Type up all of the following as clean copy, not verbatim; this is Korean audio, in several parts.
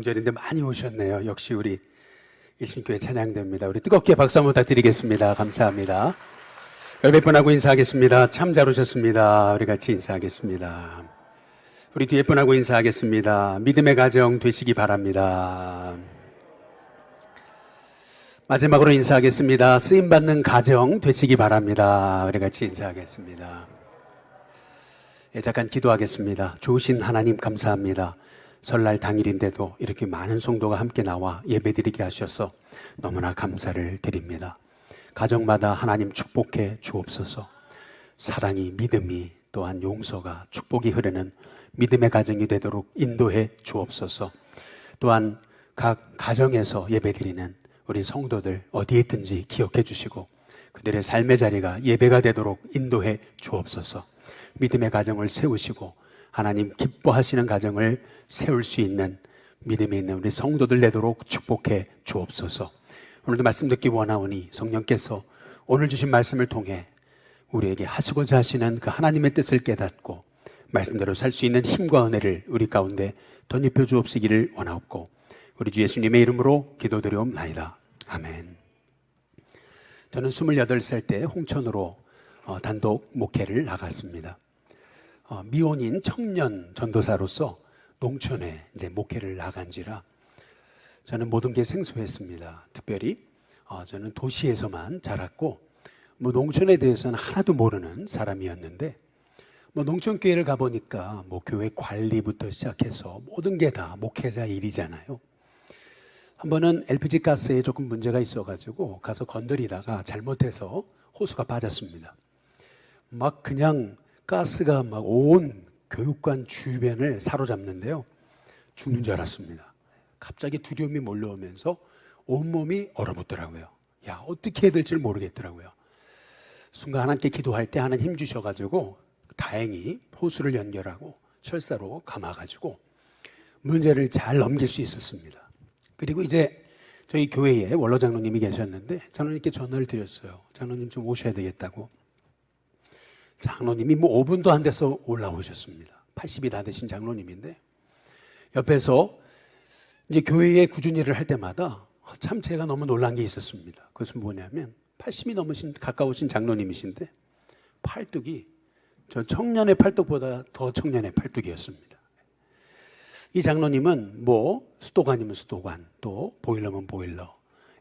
명절인데 많이 오셨네요. 역시 우리 일신교회 찬양대입니다. 우리 뜨겁게 박수 한번 부탁드리겠습니다. 감사합니다. 몇 분 하고 인사하겠습니다. 참 잘 오셨습니다. 우리 같이 인사하겠습니다. 우리 뒤에 분하고 인사하겠습니다. 믿음의 가정 되시기 바랍니다. 마지막으로 인사하겠습니다. 쓰임받는 가정 되시기 바랍니다. 우리 같이 인사하겠습니다. 잠깐 기도하겠습니다. 좋으신 하나님 감사합니다. 설날 당일인데도 이렇게 많은 성도가 함께 나와 예배드리게 하셔서 너무나 감사를 드립니다. 가정마다 하나님 축복해 주옵소서. 사랑이, 믿음이, 또한 용서가, 축복이 흐르는 믿음의 가정이 되도록 인도해 주옵소서. 또한 각 가정에서 예배드리는 우리 성도들 어디에 있든지 기억해 주시고 그들의 삶의 자리가 예배가 되도록 인도해 주옵소서. 믿음의 가정을 세우시고 하나님 기뻐하시는 가정을 세울 수 있는 믿음에 있는 우리 성도들 되도록 축복해 주옵소서. 오늘도 말씀 듣기 원하오니 성령께서 오늘 주신 말씀을 통해 우리에게 하시고자 하시는 그 하나님의 뜻을 깨닫고 말씀대로 살 수 있는 힘과 은혜를 우리 가운데 덧입혀 주옵시기를 원하옵고 우리 주 예수님의 이름으로 기도드리옵나이다. 아멘. 저는 28살 때 홍천으로 단독 목회를 나갔습니다. 미혼인 청년 전도사로서 농촌에 이제 목회를 나간지라 저는 모든 게 생소했습니다. 특별히 저는 도시에서만 자랐고 농촌에 대해서는 하나도 모르는 사람이었는데 농촌교회를 가보니까 교회 관리부터 시작해서 모든 게 다 목회자 일이잖아요. 한 번은 LPG 가스에 조금 문제가 있어가지고 가서 건드리다가 잘못해서 호수가 빠졌습니다. 막 그냥 가스가 막 온 교육관 주변을 사로잡는데요. 죽는 줄 알았습니다. 갑자기 두려움이 몰려오면서 온몸이 얼어붙더라고요. 어떻게 해야 될지 모르겠더라고요. 순간 하나님께 기도할 때 하나님 힘 주셔가지고 다행히 호수를 연결하고 철사로 감아가지고 문제를 잘 넘길 수 있었습니다. 그리고 이제 저희 교회에 원로 장로님이 계셨는데 장로님께 전화를 드렸어요. 장로님 좀 오셔야 되겠다고. 장로님이 5분도 안 돼서 올라오셨습니다. 80이 다 되신 장로님인데 옆에서 이제 교회에 꾸준히 일을 할 때마다 참 제가 너무 놀란 게 있었습니다. 그것은 뭐냐면 80이 가까우신 장로님이신데 팔뚝이 저 청년의 팔뚝보다 더 청년의 팔뚝이었습니다. 이 장로님은 수도관 아니면 수도관, 또 보일러면 보일러,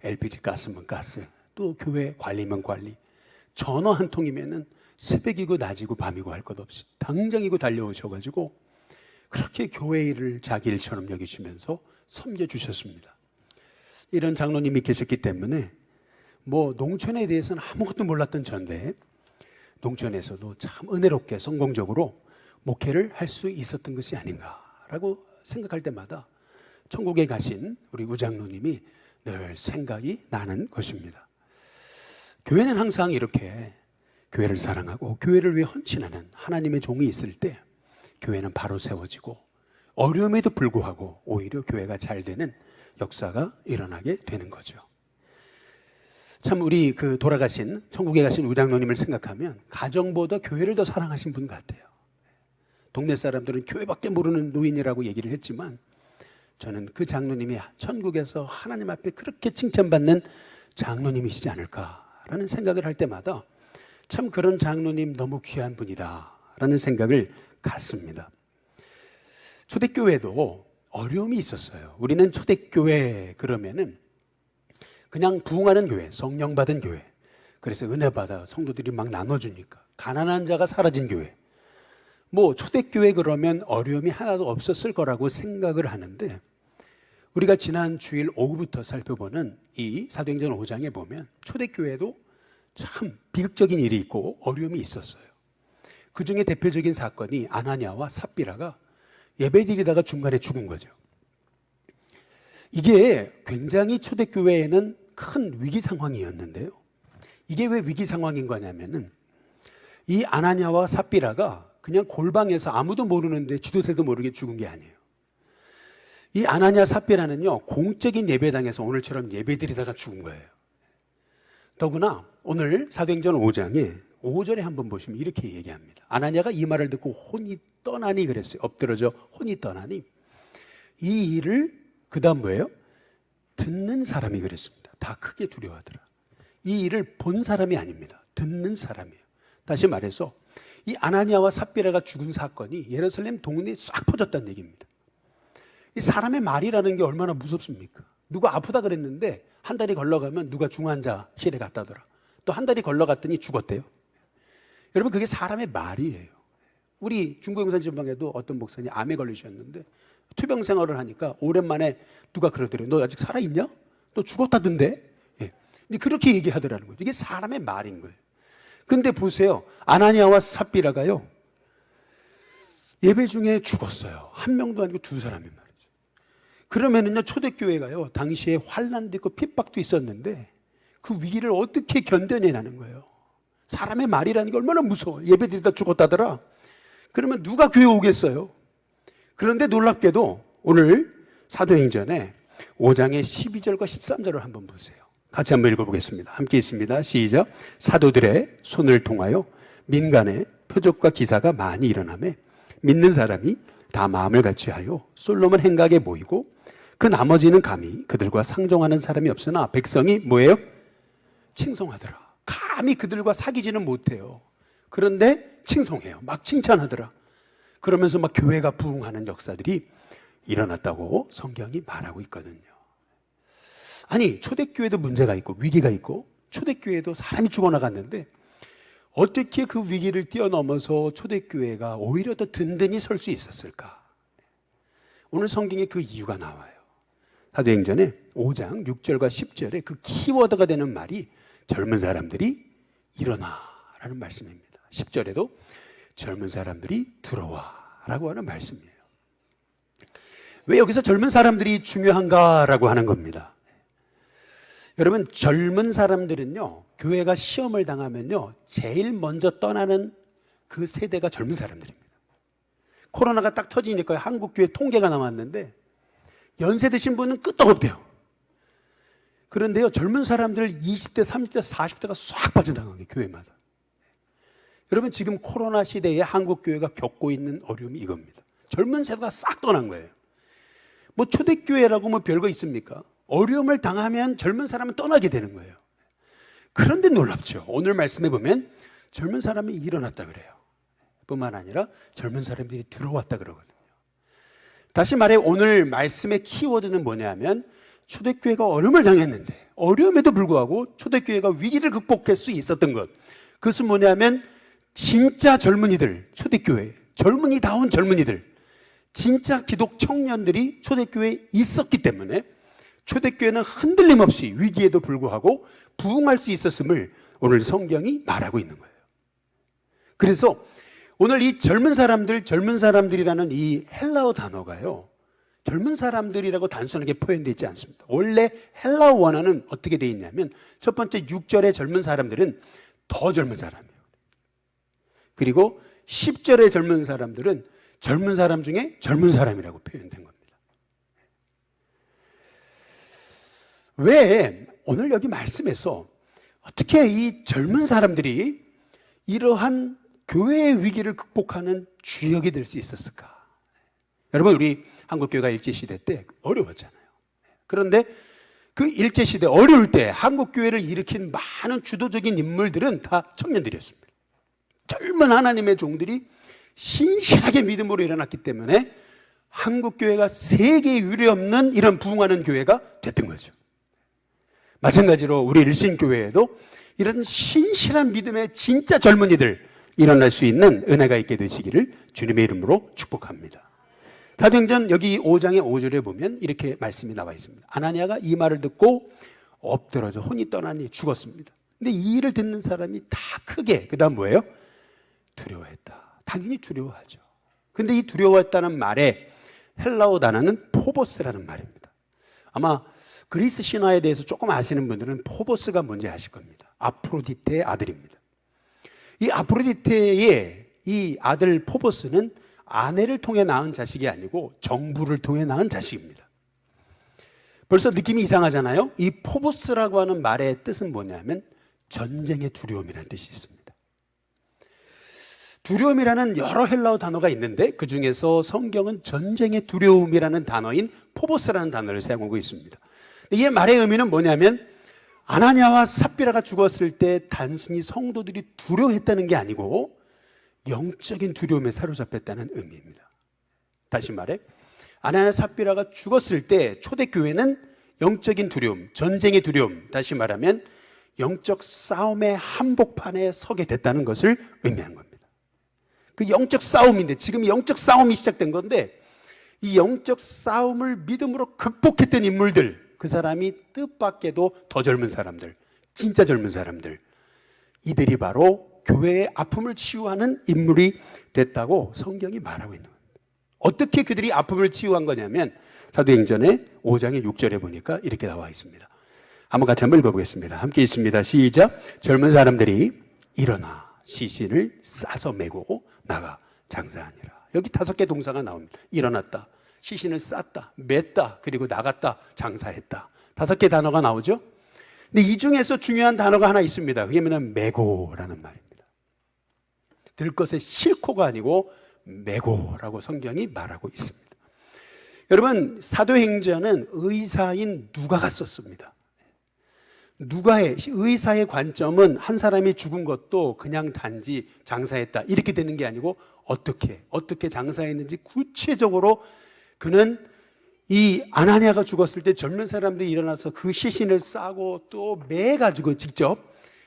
LPG 가스면 가스, 또 교회 관리면 관리, 전화 한 통이면은 새벽이고 낮이고 밤이고 할 것 없이 당장이고 달려오셔가지고 그렇게 교회 일을 자기 일처럼 여기시면서 섬겨주셨습니다. 이런 장로님이 계셨기 때문에 농촌에 대해서는 아무것도 몰랐던 전데 농촌에서도 참 은혜롭게 성공적으로 목회를 할 수 있었던 것이 아닌가라고 생각할 때마다 천국에 가신 우리 우장로님이 늘 생각이 나는 것입니다. 교회는 항상 이렇게 교회를 사랑하고 교회를 위해 헌신하는 하나님의 종이 있을 때 교회는 바로 세워지고 어려움에도 불구하고 오히려 교회가 잘 되는 역사가 일어나게 되는 거죠. 참 우리 돌아가신 천국에 가신 우장로님을 생각하면 가정보다 교회를 더 사랑하신 분 같아요. 동네 사람들은 교회밖에 모르는 노인이라고 얘기를 했지만 저는 그 장로님이 천국에서 하나님 앞에 그렇게 칭찬받는 장로님이시지 않을까라는 생각을 할 때마다 참 그런 장로님 너무 귀한 분이다라는 생각을 갖습니다. 초대교회도 어려움이 있었어요. 우리는 초대교회 그러면은 그냥 부흥하는 교회, 성령 받은 교회, 그래서 은혜 받아 성도들이 막 나눠주니까 가난한 자가 사라진 교회, 초대교회 그러면 어려움이 하나도 없었을 거라고 생각을 하는데 우리가 지난 주일 오후부터 살펴보는 이 사도행전 5장에 보면 초대교회도 참 비극적인 일이 있고 어려움이 있었어요. 그 중에 대표적인 사건이 아나니아와 삽비라가 예배드리다가 중간에 죽은 거죠. 이게 굉장히 초대교회에는 큰 위기 상황이었는데요. 이게 왜 위기 상황인 거냐면은 이 아나니아와 삽비라가 그냥 골방에서 아무도 모르는데 지도새도 모르게 죽은 게 아니에요. 이 아나니아 삽비라는요 공적인 예배당에서 오늘처럼 예배드리다가 죽은 거예요. 더구나 오늘 사도행전 5장에 5절에 한번 보시면 이렇게 얘기합니다. 아나니아가 이 말을 듣고 혼이 떠나니 그랬어요. 엎드러져 혼이 떠나니 이 일을 그 다음 뭐예요? 듣는 사람이 그랬습니다. 다 크게 두려워하더라. 이 일을 본 사람이 아닙니다. 듣는 사람이에요. 다시 말해서 이 아나니아와 삽비라가 죽은 사건이 예루살렘 동네에 싹 퍼졌다는 얘기입니다. 이 사람의 말이라는 게 얼마나 무섭습니까? 누가 아프다 그랬는데 한 달이 걸러가면 누가 중환자실에 갔다더라. 또 한 달이 걸러갔더니 죽었대요. 여러분, 그게 사람의 말이에요. 우리 중고용산 지방에도 어떤 목사님 암에 걸리셨는데 투병 생활을 하니까 오랜만에 누가 그러더래요. 너 아직 살아있냐? 너 죽었다던데? 예. 이제 그렇게 얘기하더라는 거죠. 이게 사람의 말인 거예요. 근데 보세요. 아나니아와 삽비라가요, 예배 중에 죽었어요. 한 명도 아니고 두 사람이 말이죠. 그러면은요, 초대교회가요, 당시에 환난도 있고 핍박도 있었는데 그 위기를 어떻게 견뎌내라는 거예요. 사람의 말이라는 게 얼마나 무서워요. 예배 드리다 죽었다더라. 그러면 누가 교회 오겠어요? 그런데 놀랍게도 오늘 사도행전에 5장의 12절과 13절을 한번 보세요. 같이 한번 읽어보겠습니다. 함께 있습니다. 시작. 사도들의 손을 통하여 민간에 표적과 기사가 많이 일어나며 믿는 사람이 다 마음을 같이하여 솔로몬 행각에 모이고 그 나머지는 감히 그들과 상종하는 사람이 없으나 백성이 뭐예요? 칭송하더라. 감히 그들과 사귀지는 못해요. 그런데 칭송해요. 막 칭찬하더라. 그러면서 막 교회가 부흥하는 역사들이 일어났다고 성경이 말하고 있거든요. 아니, 초대교회도 문제가 있고 위기가 있고 초대교회도 사람이 죽어나갔는데 어떻게 그 위기를 뛰어넘어서 초대교회가 오히려 더 든든히 설 수 있었을까? 오늘 성경에 그 이유가 나와요. 사도행전에 5장 6절과 10절에 그 키워드가 되는 말이 젊은 사람들이 일어나라는 말씀입니다. 10절에도 젊은 사람들이 들어와라고 하는 말씀이에요. 왜 여기서 젊은 사람들이 중요한가라고 하는 겁니다. 여러분, 젊은 사람들은요, 교회가 시험을 당하면요, 제일 먼저 떠나는 그 세대가 젊은 사람들입니다. 코로나가 딱 터지니까 한국교회 통계가 나왔는데 연세 드신 분은 끄떡없대요. 그런데요, 젊은 사람들 20대, 30대, 40대가 싹 빠져나가게, 교회마다. 여러분, 지금 코로나 시대에 한국교회가 겪고 있는 어려움이 이겁니다. 젊은 세대가 싹 떠난 거예요. 뭐 초대교회라고 뭐 별거 있습니까? 어려움을 당하면 젊은 사람은 떠나게 되는 거예요. 그런데 놀랍죠. 오늘 말씀해 보면 젊은 사람이 일어났다 그래요. 뿐만 아니라 젊은 사람들이 들어왔다 그러거든요. 다시 말해 오늘 말씀의 키워드는 뭐냐면 초대교회가 어려움을 당했는데 어려움에도 불구하고 초대교회가 위기를 극복할 수 있었던 것, 그것은 뭐냐면 진짜 젊은이들, 초대교회 젊은이다운 젊은이들, 진짜 기독 청년들이 초대교회에 있었기 때문에 초대교회는 흔들림 없이 위기에도 불구하고 부흥할 수 있었음을 오늘 성경이 말하고 있는 거예요. 그래서 오늘 이 젊은 사람들, 젊은 사람들이라는 이 헬라어 단어가요, 젊은 사람들이라고 단순하게 표현되어 있지 않습니다. 원래 헬라어 원어는 어떻게 되어 있냐면 첫 번째 6절의 젊은 사람들은 더 젊은 사람이에요. 그리고 10절의 젊은 사람들은 젊은 사람 중에 젊은 사람이라고 표현된 겁니다. 왜 오늘 여기 말씀에서 어떻게 이 젊은 사람들이 이러한 교회의 위기를 극복하는 주역이 될 수 있었을까? 여러분, 우리 한국교회가 일제시대 때 어려웠잖아요. 그런데 그 일제시대 어려울 때 한국교회를 일으킨 많은 주도적인 인물들은 다 청년들이었습니다. 젊은 하나님의 종들이 신실하게 믿음으로 일어났기 때문에 한국교회가 세계에 유례없는 이런 부흥하는 교회가 됐던 거죠. 마찬가지로 우리 일신교회에도 이런 신실한 믿음의 진짜 젊은이들 일어날 수 있는 은혜가 있게 되시기를 주님의 이름으로 축복합니다. 사도행전 여기 5장의 5절에 보면 이렇게 말씀이 나와 있습니다. 아나니아가 이 말을 듣고 엎드러져 혼이 떠나니 죽었습니다. 근데 이 일을 듣는 사람이 다 크게, 그 다음 뭐예요? 두려워했다. 당연히 두려워하죠. 근데 이 두려워했다는 말에 헬라어 단어는 포보스라는 말입니다. 아마 그리스 신화에 대해서 조금 아시는 분들은 포보스가 뭔지 아실 겁니다. 아프로디테의 아들입니다. 이 아프로디테의 이 아들 포보스는 아내를 통해 낳은 자식이 아니고 정부를 통해 낳은 자식입니다. 벌써 느낌이 이상하잖아요. 이 포보스라고 하는 말의 뜻은 뭐냐면 전쟁의 두려움이라는 뜻이 있습니다. 두려움이라는 여러 헬라어 단어가 있는데 그 중에서 성경은 전쟁의 두려움이라는 단어인 포보스라는 단어를 사용하고 있습니다. 이 말의 의미는 뭐냐면 아나니아와 삽비라가 죽었을 때 단순히 성도들이 두려워했다는 게 아니고 영적인 두려움에 사로잡혔다는 의미입니다. 다시 말해 아나니아 삽비라가 죽었을 때 초대교회는 영적인 두려움, 전쟁의 두려움, 다시 말하면 영적 싸움의 한복판에 서게 됐다는 것을 의미하는 겁니다. 그 영적 싸움인데 지금 영적 싸움이 시작된 건데 이 영적 싸움을 믿음으로 극복했던 인물들, 그 사람이 뜻밖에도 더 젊은 사람들, 진짜 젊은 사람들, 이들이 바로 교회의 아픔을 치유하는 인물이 됐다고 성경이 말하고 있는 겁니다. 어떻게 그들이 아픔을 치유한 거냐면 사도행전의 5장의 6절에 보니까 이렇게 나와 있습니다. 한번 같이 한번 읽어보겠습니다. 함께 있습니다. 시작. 젊은 사람들이 일어나 시신을 싸서 메고 나가 장사하니라. 여기 5개 동사가 나옵니다. 일어났다, 시신을 쌌다, 맸다, 그리고 나갔다, 장사했다. 5개 단어가 나오죠. 근데 이 중에서 중요한 단어가 하나 있습니다. 그게 뭐냐면 메고라는 말입니다. 들 것에 싣고가 아니고 메고라고 성경이 말하고 있습니다. 여러분, 사도행전은 의사인 누가가 썼습니다. 누가의 의사의 관점은 한 사람이 죽은 것도 그냥 단지 장사했다 이렇게 되는 게 아니고 어떻게 장사했는지 구체적으로 그는 이 아나니아가 죽었을 때 젊은 사람들이 일어나서 그 시신을 싸고 또 매가지고 직접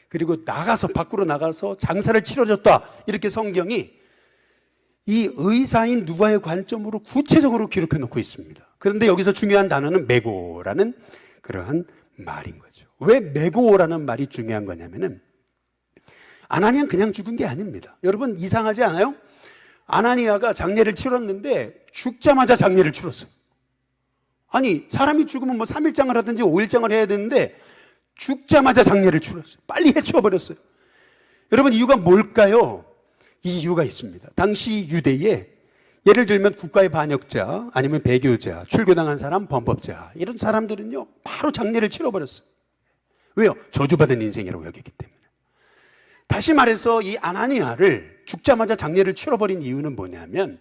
그리고 밖으로 나가서 장사를 치러줬다 이렇게 성경이 이 의사인 누가의 관점으로 구체적으로 기록해 놓고 있습니다. 그런데 여기서 중요한 단어는 메고라는 그러한 말인 거죠. 왜 메고라는 말이 중요한 거냐면은 아나니아는 그냥 죽은 게 아닙니다. 여러분 이상하지 않아요? 아나니아가 장례를 치렀는데 죽자마자 장례를 치렀어요. 아니 사람이 죽으면 뭐 3일장을 하든지 5일장을 해야 되는데 죽자마자 장례를 치렀어요. 빨리 해치워버렸어요. 여러분 이유가 뭘까요? 이 이유가 있습니다. 당시 유대에 예를 들면 국가의 반역자 아니면 배교자, 출교당한 사람, 범법자 이런 사람들은요 바로 장례를 치러버렸어요. 왜요? 저주받은 인생이라고 여기기 때문에. 다시 말해서 이 아나니아를 죽자마자 장례를 치러버린 이유는 뭐냐면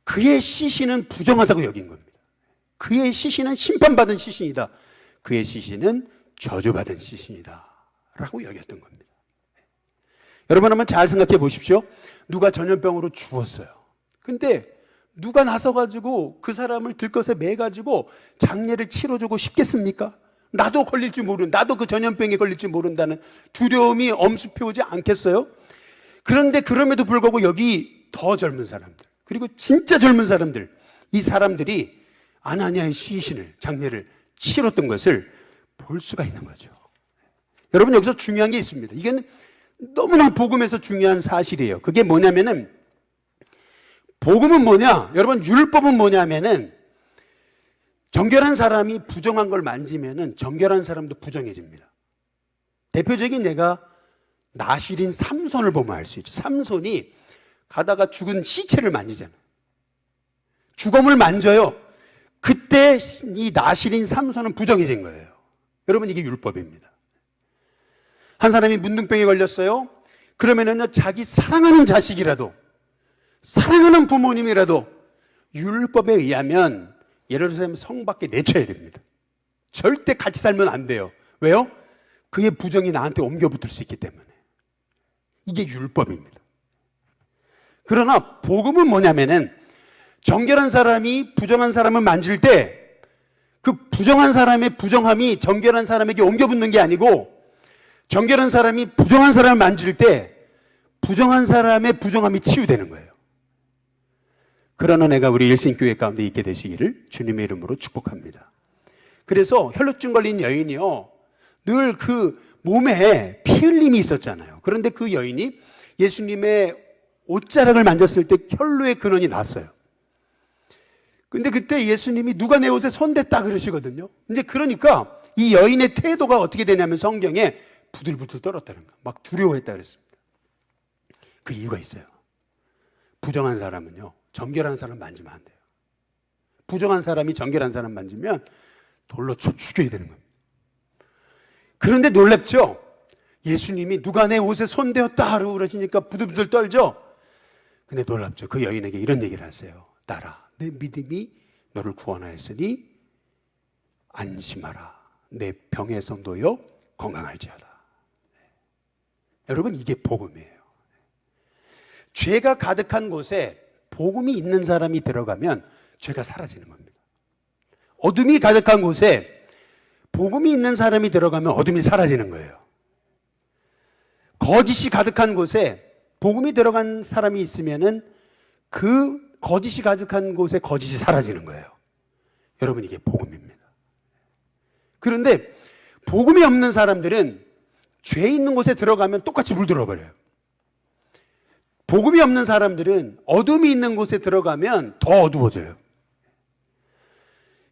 그의 시신은 부정하다고 여긴 겁니다. 그의 시신은 심판받은 시신이다. 그의 시신은 저주받은 시신이다 라고 여겼던 겁니다. 여러분 한번 잘 생각해 보십시오. 누가 전염병으로 죽었어요. 근데 누가 나서가지고 그 사람을 들것에 매가지고 장례를 치러주고 싶겠습니까? 나도 걸릴지 나도 그 전염병에 걸릴지 모른다는 두려움이 엄습해오지 않겠어요? 그런데 그럼에도 불구하고 여기 더 젊은 사람들, 그리고 진짜 젊은 사람들, 이 사람들이 아나니아의 시신을, 장례를 치렀던 것을 볼 수가 있는 거죠. 여러분 여기서 중요한 게 있습니다. 이게 너무나 복음에서 중요한 사실이에요. 그게 뭐냐면은 복음은 뭐냐? 여러분 율법은 뭐냐면은 정결한 사람이 부정한 걸 만지면은 정결한 사람도 부정해집니다. 대표적인 예가 나실인 삼손을 보면 알 수 있죠. 삼손이 가다가 죽은 시체를 만지잖아요. 주검을 만져요. 그때 이 나실인 삼손은 부정해진 거예요. 여러분 이게 율법입니다. 한 사람이 문둥병에 걸렸어요. 그러면은요 자기 사랑하는 자식이라도 사랑하는 부모님이라도 율법에 의하면 예루살렘 성 밖에 내쳐야 됩니다. 절대 같이 살면 안 돼요. 왜요? 그의 부정이 나한테 옮겨 붙을 수 있기 때문에. 이게 율법입니다. 그러나 복음은 뭐냐면은 정결한 사람이 부정한 사람을 만질 때 그 부정한 사람의 부정함이 정결한 사람에게 옮겨 붙는 게 아니고 정결한 사람이 부정한 사람을 만질 때 부정한 사람의 부정함이 치유되는 거예요. 그런 은혜가 우리 일신교회 가운데 있게 되시기를 주님의 이름으로 축복합니다. 그래서 혈루증 걸린 여인이요 늘 그 몸에 피 흘림이 있었잖아요. 그런데 그 여인이 예수님의 옷자락을 만졌을 때 혈루의 근원이 났어요. 근데 그때 예수님이 누가 내 옷에 손댔다 그러시거든요. 이제 그러니까 이 여인의 태도가 어떻게 되냐면 성경에 부들부들 떨었다는 거. 막 두려워했다 그랬습니다. 그 이유가 있어요. 부정한 사람은요 정결한 사람 만지면 안 돼요. 부정한 사람이 정결한 사람 만지면 돌로 쳐 죽여야 되는 겁니다. 그런데 놀랍죠? 예수님이 누가 내 옷에 손대었다 그러시니까 부들부들 떨죠? 근데 놀랍죠. 그 여인에게 이런 얘기를 하세요. 딸아, 내 믿음이 너를 구원하였으니 안심하라. 내 병에서 놓여 건강할지어다. 여러분, 이게 복음이에요. 죄가 가득한 곳에 복음이 있는 사람이 들어가면 죄가 사라지는 겁니다. 어둠이 가득한 곳에 복음이 있는 사람이 들어가면 어둠이 사라지는 거예요. 거짓이 가득한 곳에 복음이 들어간 사람이 있으면은 그 거짓이 가득한 곳에 거짓이 사라지는 거예요. 여러분, 이게 복음입니다. 그런데 복음이 없는 사람들은 죄 있는 곳에 들어가면 똑같이 물들어 버려요. 복음이 없는 사람들은 어둠이 있는 곳에 들어가면 더 어두워져요.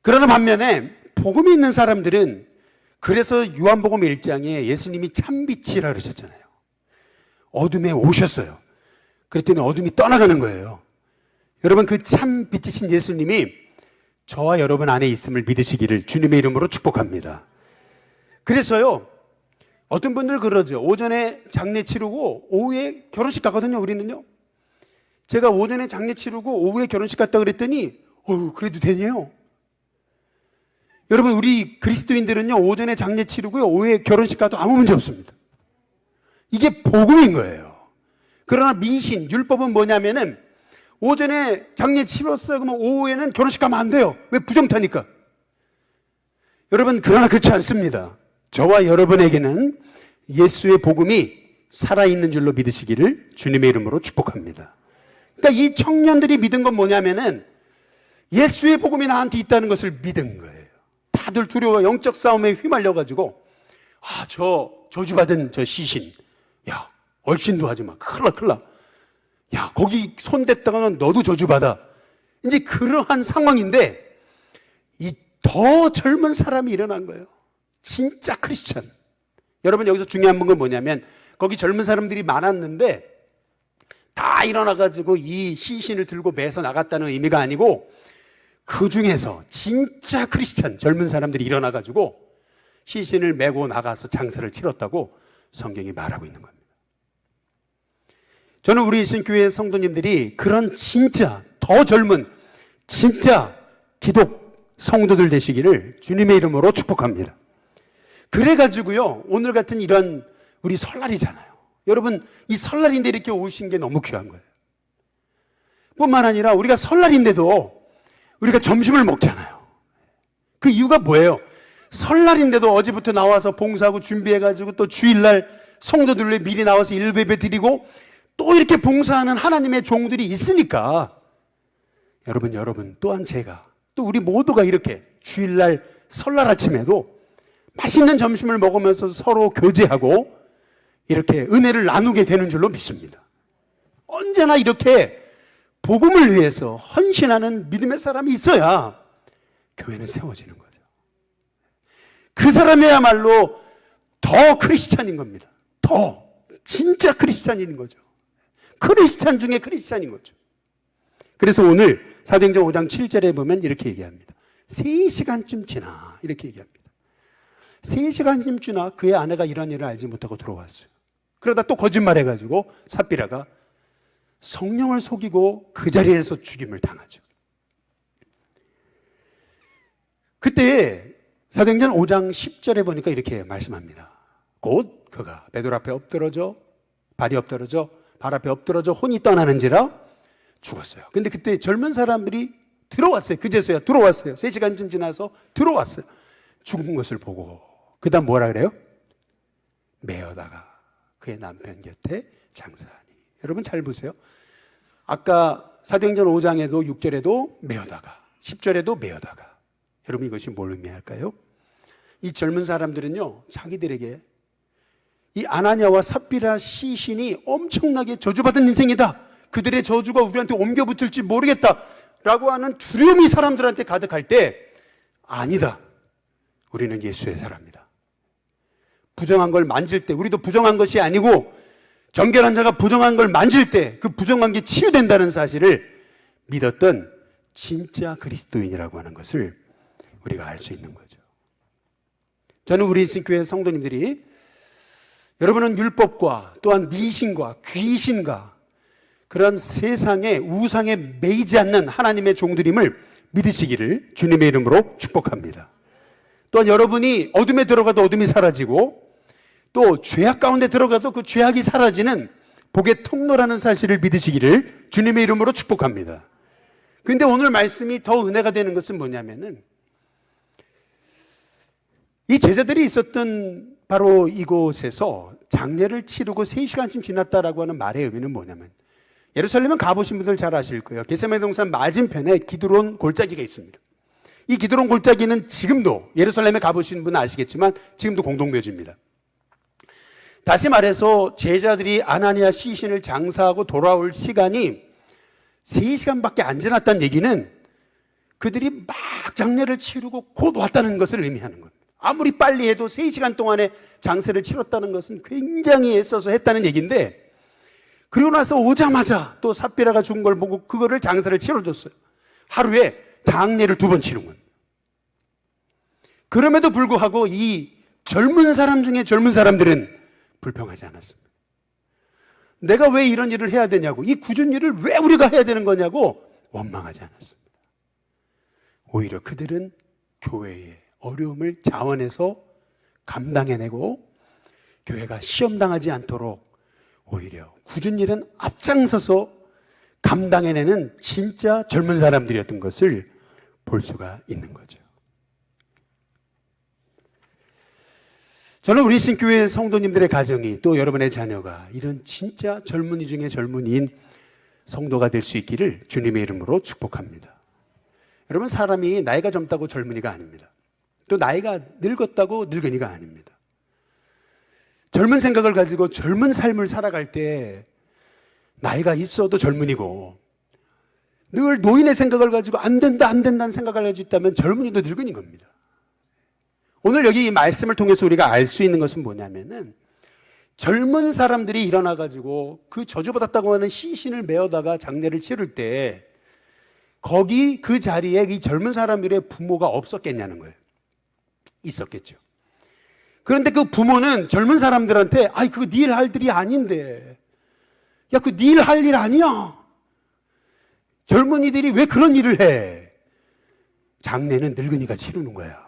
그러나 반면에 복음이 있는 사람들은, 그래서 요한복음 1장에 예수님이 참빛이라 그러셨잖아요. 어둠에 오셨어요. 그랬더니 어둠이 떠나가는 거예요. 여러분, 그 참빛이신 예수님이 저와 여러분 안에 있음을 믿으시기를 주님의 이름으로 축복합니다. 그래서요, 어떤 분들 그러죠. 오전에 장례 치르고 오후에 결혼식 가거든요. 우리는요. 제가 오전에 장례 치르고 오후에 결혼식 갔다 그랬더니 그래도 되네요. 여러분, 우리 그리스도인들은요, 오전에 장례 치르고요, 오후에 결혼식 가도 아무 문제 없습니다. 이게 복음인 거예요. 그러나 미신, 율법은 뭐냐면은 오전에 장례 치렀어요. 그러면 오후에는 결혼식 가면 안 돼요. 왜? 부정타니까. 여러분, 그러나 그렇지 않습니다. 저와 여러분에게는 예수의 복음이 살아있는 줄로 믿으시기를 주님의 이름으로 축복합니다. 그러니까 이 청년들이 믿은 건 뭐냐면은 예수의 복음이 나한테 있다는 것을 믿은 거예요. 다들 두려워 영적 싸움에 휘말려가지고 저 저주받은 저 시신, 야, 얼씬도 하지 마. 큰일 나. 야, 거기 손댔다가는 너도 저주받아. 이제 그러한 상황인데 이 더 젊은 사람이 일어난 거예요. 진짜 크리스천. 여러분, 여기서 중요한 건 뭐냐면 거기 젊은 사람들이 많았는데 다 일어나가지고 이 시신을 들고 매서 나갔다는 의미가 아니고, 그 중에서 진짜 크리스천 젊은 사람들이 일어나가지고 시신을 메고 나가서 장사를 치렀다고 성경이 말하고 있는 겁니다. 저는 우리 신교회 성도님들이 그런 진짜 더 젊은 진짜 기독 성도들 되시기를 주님의 이름으로 축복합니다. 그래가지고요, 오늘 같은 이런 우리 설날이잖아요. 여러분, 이 설날인데 이렇게 오신 게 너무 귀한 거예요. 뿐만 아니라 우리가 설날인데도 우리가 점심을 먹잖아요. 그 이유가 뭐예요? 설날인데도 어제부터 나와서 봉사하고 준비해가지고 또 주일날 성도들로 미리 나와서 일배배 드리고 또 이렇게 봉사하는 하나님의 종들이 있으니까, 여러분 또한 제가 또 우리 모두가 이렇게 주일날 설날 아침에도 맛있는 점심을 먹으면서 서로 교제하고 이렇게 은혜를 나누게 되는 줄로 믿습니다. 언제나 이렇게 복음을 위해서 헌신하는 믿음의 사람이 있어야 교회는 세워지는 거죠. 그 사람이야말로 더 크리스찬인 겁니다. 더 진짜 크리스찬인 거죠. 크리스찬 중에 크리스찬인 거죠. 그래서 오늘 사도행전 5장 7절에 보면 이렇게 얘기합니다. 3시간쯤 지나 이렇게 얘기합니다. 3시간쯤 지나 그의 아내가 이런 일을 알지 못하고 들어왔어요. 그러다 또 거짓말해가지고 삽비라가 성령을 속이고 그 자리에서 죽임을 당하죠. 그때 사도행전 5장 10절에 보니까 이렇게 말씀합니다. 곧 그가 베드로 앞에 엎드러져 발이 엎드러져 발 앞에 엎드러져 혼이 떠나는지라 죽었어요. 근데 그때 젊은 사람들이 들어왔어요. 그제서야 들어왔어요. 3시간쯤 지나서 들어왔어요. 죽은 것을 보고 그 다음 뭐라 그래요? 메어다가 그의 남편 곁에 장사하니. 여러분 잘 보세요. 아까 사도행전 5장에도 6절에도 메어다가 10절에도 메어다가. 여러분 이것이 뭘 의미할까요? 이 젊은 사람들은요, 자기들에게 이 아나니아와 삽비라 시신이 엄청나게 저주받은 인생이다, 그들의 저주가 우리한테 옮겨 붙을지 모르겠다 라고 하는 두려움이 사람들한테 가득할 때, 아니다, 우리는 예수의 사람이다, 부정한 걸 만질 때 우리도 부정한 것이 아니고 정결한 자가 부정한 걸 만질 때 그 부정한 게 치유된다는 사실을 믿었던 진짜 그리스도인이라고 하는 것을 우리가 알 수 있는 거죠. 저는 우리 신교회 성도님들이, 여러분은 율법과 또한 미신과 귀신과 그런 세상의 우상에 매이지 않는 하나님의 종들임을 믿으시기를 주님의 이름으로 축복합니다. 또한 여러분이 어둠에 들어가도 어둠이 사라지고 또 죄악 가운데 들어가도 그 죄악이 사라지는 복의 통로라는 사실을 믿으시기를 주님의 이름으로 축복합니다. 근데 오늘 말씀이 더 은혜가 되는 것은 뭐냐면은 이 제자들이 있었던 바로 이곳에서 장례를 치르고 3시간쯤 지났다라고 하는 말의 의미는 뭐냐면, 예루살렘은 가보신 분들 잘 아실 거예요. 겟세마네 동산 맞은편에 기드론 골짜기가 있습니다. 이 기드론 골짜기는 지금도, 예루살렘에 가보신 분은 아시겠지만 지금도 공동묘지입니다. 다시 말해서 제자들이 아나니아 시신을 장사하고 돌아올 시간이 3시간밖에 안 지났다는 얘기는 그들이 막 장례를 치르고 곧 왔다는 것을 의미하는 겁니다. 아무리 빨리 해도 3시간 동안에 장세를 치렀다는 것은 굉장히 애써서 했다는 얘기인데, 그리고 나서 오자마자 또 삽비라가 죽은 걸 보고 그거를 장사를 치러줬어요. 하루에 장례를 2번 치는 겁니다. 그럼에도 불구하고 이 젊은 사람 중에 젊은 사람들은 불평하지 않았습니다. 내가 왜 이런 일을 해야 되냐고, 이 굳은 일을 왜 우리가 해야 되는 거냐고 원망하지 않았습니다. 오히려 그들은 교회의 어려움을 자원해서 감당해내고 교회가 시험당하지 않도록 오히려 굳은 일은 앞장서서 감당해내는 진짜 젊은 사람들이었던 것을 볼 수가 있는 거죠. 저는 우리 신교회 성도님들의 가정이, 또 여러분의 자녀가 이런 진짜 젊은이 중에 젊은이인 성도가 될 수 있기를 주님의 이름으로 축복합니다. 여러분, 사람이 나이가 젊다고 젊은이가 아닙니다. 또 나이가 늙었다고 늙은이가 아닙니다. 젊은 생각을 가지고 젊은 삶을 살아갈 때 나이가 있어도 젊은이고, 늘 노인의 생각을 가지고 안 된다는 생각을 가지고 있다면 젊은이도 늙은인 겁니다. 오늘 여기 이 말씀을 통해서 우리가 알 수 있는 것은 뭐냐면은, 젊은 사람들이 일어나가지고 그 저주받았다고 하는 시신을 메어다가 장례를 치를 때 거기 그 자리에 이 젊은 사람들의 부모가 없었겠냐는 거예요. 있었겠죠. 그런데 그 부모는 젊은 사람들한테, 아이 그거 네 일 할 일이 아닌데, 야 그거 네 일 할 일 아니야, 젊은이들이 왜 그런 일을 해, 장례는 늙은이가 치르는 거야,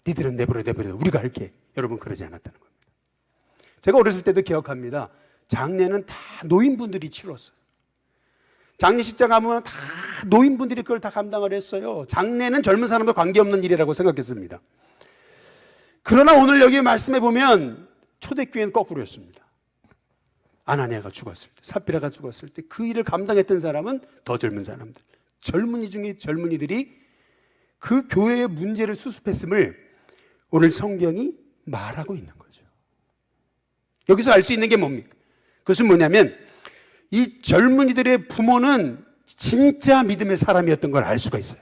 니들은 내버려 우리가 할게. 여러분, 그러지 않았다는 겁니다. 제가 어렸을 때도 기억합니다. 장례는 다 노인분들이 치렀어요. 장례식장 가면 다 노인분들이 그걸 다 감당을 했어요. 장례는 젊은 사람과 관계없는 일이라고 생각했습니다. 그러나 오늘 여기 말씀해 보면 초대교회는 거꾸로였습니다. 아나니아가 죽었을 때, 삽비라가 죽었을 때 그 일을 감당했던 사람은 더 젊은 사람들, 젊은이 중에 젊은이들이 그 교회의 문제를 수습했음을 오늘 성경이 말하고 있는 거죠. 여기서 알 수 있는 게 뭡니까? 그것은 뭐냐면, 이 젊은이들의 부모는 진짜 믿음의 사람이었던 걸 알 수가 있어요.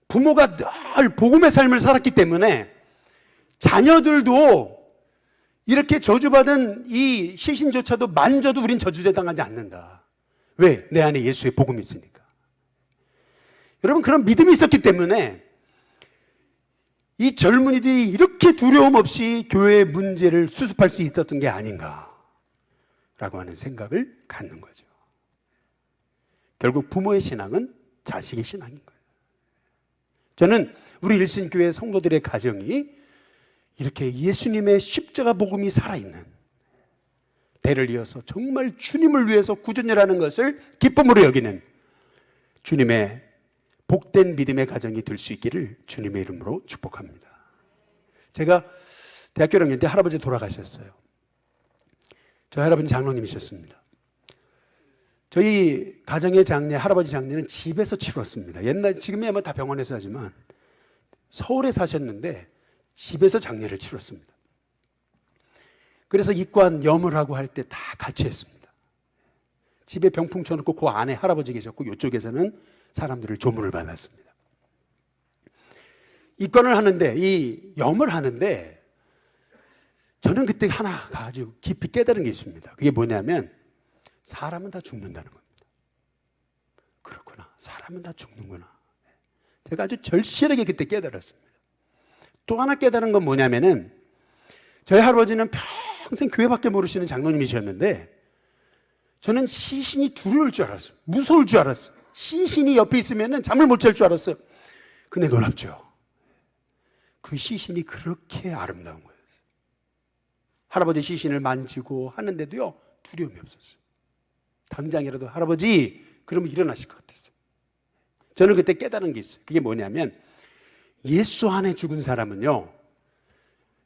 부모가 늘 복음의 삶을 살았기 때문에 자녀들도 이렇게 저주받은 이 시신조차도 만져도 우린 저주당하지 않는다. 왜? 내 안에 예수의 복음이 있으니까. 여러분, 그런 믿음이 있었기 때문에 이 젊은이들이 이렇게 두려움 없이 교회의 문제를 수습할 수 있었던 게 아닌가라고 하는 생각을 갖는 거죠. 결국 부모의 신앙은 자식의 신앙인 거예요. 저는 우리 일신교회 성도들의 가정이 이렇게 예수님의 십자가 복음이 살아있는, 대를 이어서 정말 주님을 위해서 구전이라는 것을 기쁨으로 여기는 주님의 복된 믿음의 가정이 될 수 있기를 주님의 이름으로 축복합니다. 제가 대학교 1학년 때 할아버지 돌아가셨어요. 저희 할아버지 장로님이셨습니다. 저희 가정의 장례, 할아버지 장례는 집에서 치렀습니다. 지금이야 아마 다 병원에서 하지만 서울에 사셨는데 집에서 장례를 치렀습니다. 그래서 입관 염을 하고 할 때 다 같이 했습니다. 집에 병풍 쳐놓고 그 안에 할아버지 계셨고 이쪽에서는 사람들을 조문을 받았습니다. 입관을 하는데, 이 염을 하는데 저는 그때 하나 아주 깊이 깨달은 게 있습니다. 그게 뭐냐면, 사람은 다 죽는다는 겁니다. 그렇구나, 사람은 다 죽는구나. 제가 아주 절실하게 그때 깨달았습니다. 또 하나 깨달은 건 뭐냐면은, 저희 할아버지는 평생 교회밖에 모르시는 장로님이셨는데 저는 시신이 두려울 줄 알았어요. 무서울 줄 알았어요. 시신이 옆에 있으면 잠을 못 잘 줄 알았어요. 근데 놀랍죠. 그 시신이 그렇게 아름다운 거예요. 할아버지 시신을 만지고 하는데도요, 두려움이 없었어요. 당장이라도 할아버지 그러면 일어나실 것 같았어요. 저는 그때 깨달은 게 있어요. 그게 뭐냐면 예수 안에 죽은 사람은요,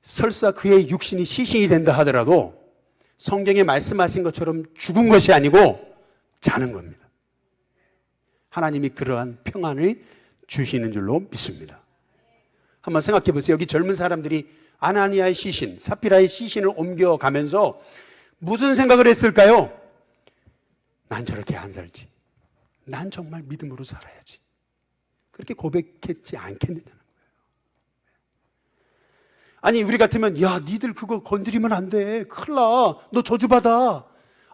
설사 그의 육신이 시신이 된다 하더라도 성경에 말씀하신 것처럼 죽은 것이 아니고 자는 겁니다. 하나님이 그러한 평안을 주시는 줄로 믿습니다. 한번 생각해 보세요. 여기 젊은 사람들이 아나니아의 시신, 삽비라의 시신을 옮겨가면서 무슨 생각을 했을까요? 난 저렇게 안 살지. 난 정말 믿음으로 살아야지. 그렇게 고백했지 않겠느냐는 거예요. 아니, 우리 같으면 야, 니들 그거 건드리면 안 돼. 큰일 나. 너 저주받아.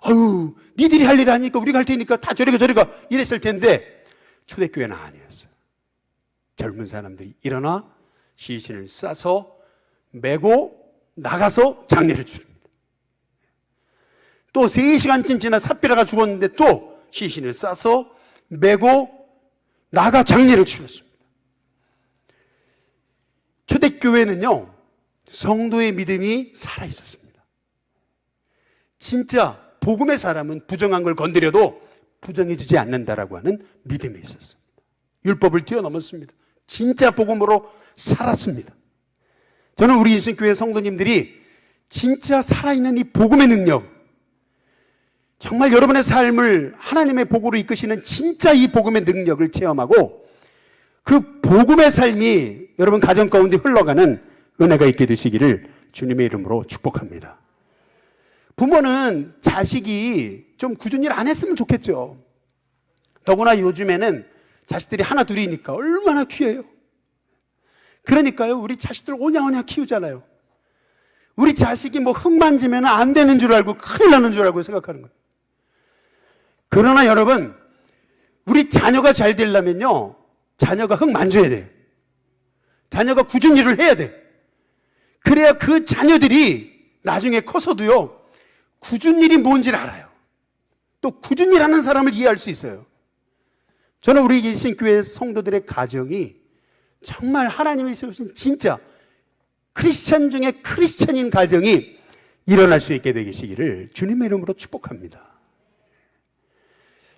아유, 니들이 할 일 아니니까 우리가 할 테니까 다 저리가 저리가 이랬을 텐데 초대교회는 아니었어요. 젊은 사람들이 일어나 시신을 싸서 메고 나가서 장례를 치릅니다. 또 3시간쯤 지나 삽비라가 죽었는데 또 시신을 싸서 메고 나가 장례를 치렀습니다. 초대교회는요, 성도의 믿음이 살아있었습니다. 진짜 복음의 사람은 부정한 걸 건드려도 부정해지지 않는다라고 하는 믿음이 있었습니다. 율법을 뛰어넘었습니다. 진짜 복음으로 살았습니다. 저는 우리 일신교회 성도님들이 진짜 살아있는 이 복음의 능력, 정말 여러분의 삶을 하나님의 복으로 이끄시는 진짜 이 복음의 능력을 체험하고 그 복음의 삶이 여러분 가정 가운데 흘러가는 은혜가 있게 되시기를 주님의 이름으로 축복합니다. 부모는 자식이 좀 굳은 일 안 했으면 좋겠죠. 더구나 요즘에는 자식들이 하나 둘이니까 얼마나 귀해요. 그러니까요, 우리 자식들 오냐오냐 키우잖아요. 우리 자식이 뭐 흙 만지면 안 되는 줄 알고 큰일 나는 줄 알고 생각하는 거예요. 그러나 여러분, 우리 자녀가 잘 되려면요, 자녀가 흙 만져야 돼요. 자녀가 굳은 일을 해야 돼. 그래야 그 자녀들이 나중에 커서도요, 굳은 일이 뭔지를 알아요. 또 굳은 일 하는 사람을 이해할 수 있어요. 저는 우리 일신교회 성도들의 가정이 정말 하나님이 세우신 진짜 크리스찬 중에 크리스찬인 가정이 일어날 수 있게 되시기를 주님의 이름으로 축복합니다.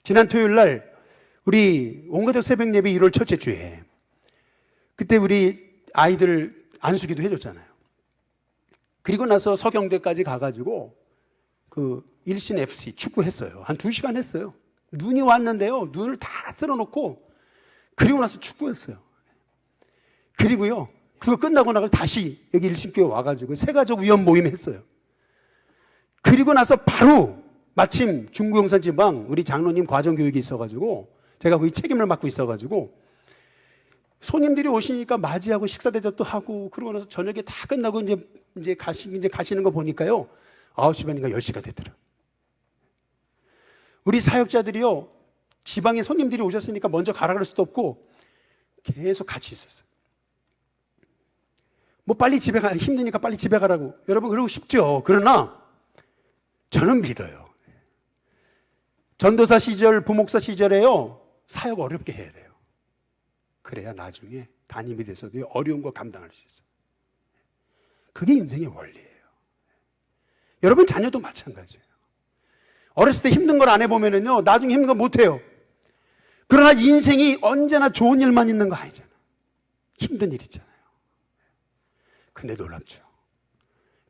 지난 토요일 날 우리 온가족 새벽 예배 1월 첫째 주에 그때 우리 아이들 안수기도 해줬잖아요. 그리고 나서 서경대까지 가가지고 그 일신 FC 축구했어요. 한 2시간 했어요. 눈이 왔는데요, 눈을 다 쓸어놓고 그리고 나서 축구했어요. 그리고요, 그거 끝나고 나서 다시 여기 일신교회 와가지고 새가족 위원 모임 했어요. 그리고 나서 바로 마침 중구영산지방 우리 장로님 과정교육이 있어가지고 제가 거기 책임을 맡고 있어가지고 손님들이 오시니까 맞이하고 식사 대접도 하고 그러고 나서 저녁에 다 끝나고 이제 가시는 거 보니까요, 9시 반인가 10시가 되더라고요. 우리 사역자들이요, 지방에 손님들이 오셨으니까 먼저 가라 그럴 수도 없고 계속 같이 있었어요. 뭐 빨리 집에 가, 힘드니까 빨리 집에 가라고. 여러분 그러고 싶죠. 그러나 저는 믿어요. 전도사 시절, 부목사 시절에요, 사역 어렵게 해야 돼요. 그래야 나중에 담임이 돼서도 어려운 거 감당할 수 있어요. 그게 인생의 원리예요. 여러분 자녀도 마찬가지예요. 어렸을 때 힘든 걸 안 해보면요, 나중에 힘든 거 못해요. 그러나 인생이 언제나 좋은 일만 있는 거 아니잖아요. 힘든 일 있잖아요. 근데 놀랍죠.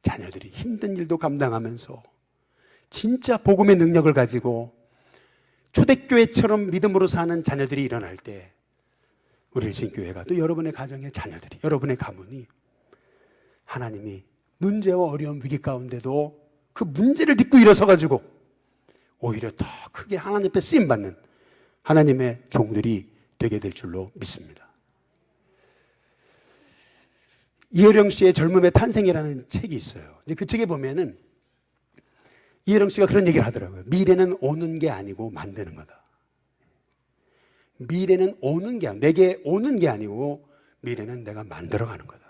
자녀들이 힘든 일도 감당하면서 진짜 복음의 능력을 가지고 초대교회처럼 믿음으로 사는 자녀들이 일어날 때 우리 일신교회가 또 여러분의 가정의 자녀들이, 여러분의 가문이 하나님이 문제와 어려운 위기 가운데도 그 문제를 딛고 일어서가지고 오히려 더 크게 하나님 앞에 쓰임받는 하나님의 종들이 되게 될 줄로 믿습니다. 이혜령 씨의 젊음의 탄생이라는 책이 있어요. 그 책에 보면은 이혜령 씨가 그런 얘기를 하더라고요. 미래는 오는 게 아니고 만드는 거다. 미래는 오는 게, 내게 오는 게 아니고 미래는 내가 만들어가는 거다.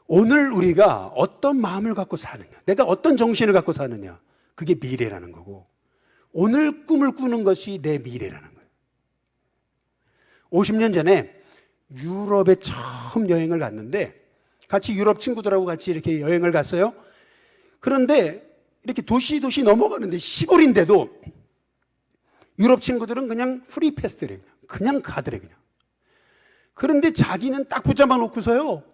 오늘 우리가 어떤 마음을 갖고 사느냐, 내가 어떤 정신을 갖고 사느냐, 그게 미래라는 거고, 오늘 꿈을 꾸는 것이 내 미래라는 거예요. 50년 전에 유럽에 처음 여행을 갔는데, 같이 유럽 친구들하고 같이 이렇게 여행을 갔어요. 그런데 이렇게 도시 넘어가는데, 시골인데도 유럽 친구들은 그냥 프리 패스트래. 그냥 가더래, 그냥. 그런데 자기는 딱 붙잡아 놓고서요,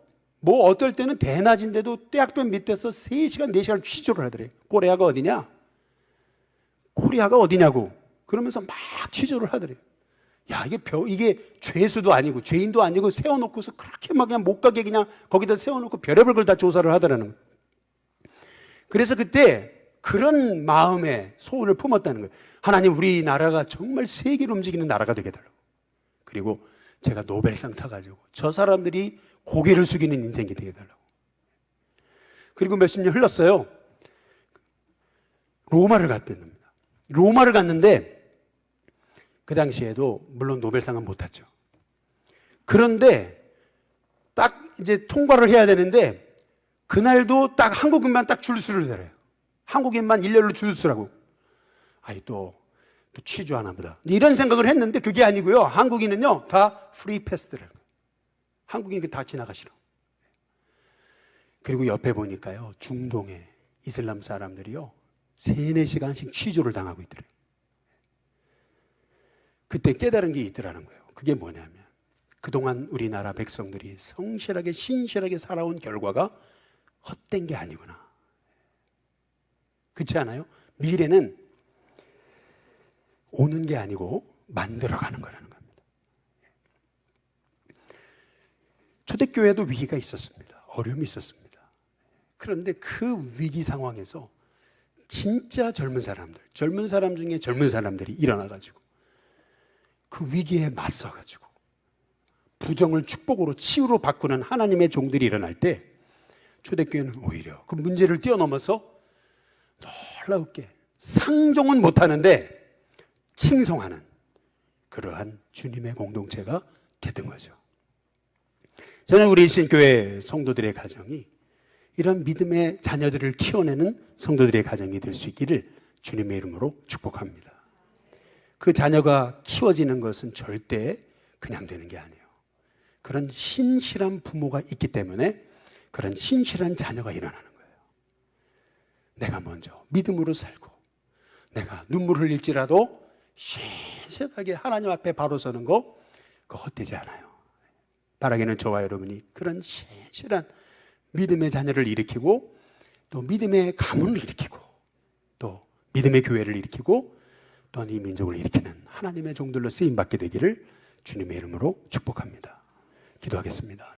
뭐 어떨 때는 대낮인데도 떼학변 밑에서 3시간, 4시간 취조를 하더래. 코리아가 어디냐? 코리아가 어디냐고. 그러면서 막 취조를 하더래. 야, 이게 죄수도 아니고, 죄인도 아니고, 세워놓고서 그렇게 막 그냥 못 가게 그냥 거기다 세워놓고 별의별 걸 다 조사를 하더라는 거예요. 그래서 그때 그런 마음에 소원을 품었다는 거예요. 하나님, 우리나라가 정말 세계를 움직이는 나라가 되게 해달라고. 그리고 제가 노벨상 타가지고 저 사람들이 고개를 숙이는 인생이 되게 해달라고. 그리고 몇십 년 흘렀어요. 로마를 갔답니다. 로마를 갔는데 그 당시에도 물론 노벨상은 못 탔죠. 그런데 딱 이제 통과를 해야 되는데 그날도 딱 한국인만 딱 줄수를 서래요. 한국인만 일렬로 줄 서라고. 아이 또 취조하나 보다. 이런 생각을 했는데 그게 아니고요. 한국인은요 다 프리 패스트래요. 한국인이 다 지나가시라고. 그리고 옆에 보니까요 중동의 이슬람 사람들이요 3-4시간씩 취조를 당하고 있더래요. 그때 깨달은 게 있더라는 거예요. 그게 뭐냐면 그동안 우리나라 백성들이 성실하게 신실하게 살아온 결과가 헛된 게 아니구나. 그렇지 않아요? 미래는 오는 게 아니고 만들어가는 거라는 겁니다. 초대교회도 위기가 있었습니다. 어려움이 있었습니다. 그런데 그 위기 상황에서 진짜 젊은 사람 중에 젊은 사람들이 일어나가지고 그 위기에 맞서가지고 부정을 축복으로 치유로 바꾸는 하나님의 종들이 일어날 때 초대교회는 오히려 그 문제를 뛰어넘어서 놀랍게 상종은 못하는데 칭송하는 그러한 주님의 공동체가 됐던 거죠. 저는 우리 신교회 성도들의 가정이 이런 믿음의 자녀들을 키워내는 성도들의 가정이 될 수 있기를 주님의 이름으로 축복합니다. 그 자녀가 키워지는 것은 절대 그냥 되는 게 아니에요. 그런 신실한 부모가 있기 때문에 그런 신실한 자녀가 일어나는 거예요. 내가 먼저 믿음으로 살고 내가 눈물 흘릴지라도 신실하게 하나님 앞에 바로 서는 거 그거 헛되지 않아요. 바라기는 저와 여러분이 그런 신실한 믿음의 자녀를 일으키고 또 믿음의 가문을 일으키고 또 믿음의 교회를 일으키고 또한 이 민족을 일으키는 하나님의 종들로 쓰임받게 되기를 주님의 이름으로 축복합니다. 기도하겠습니다.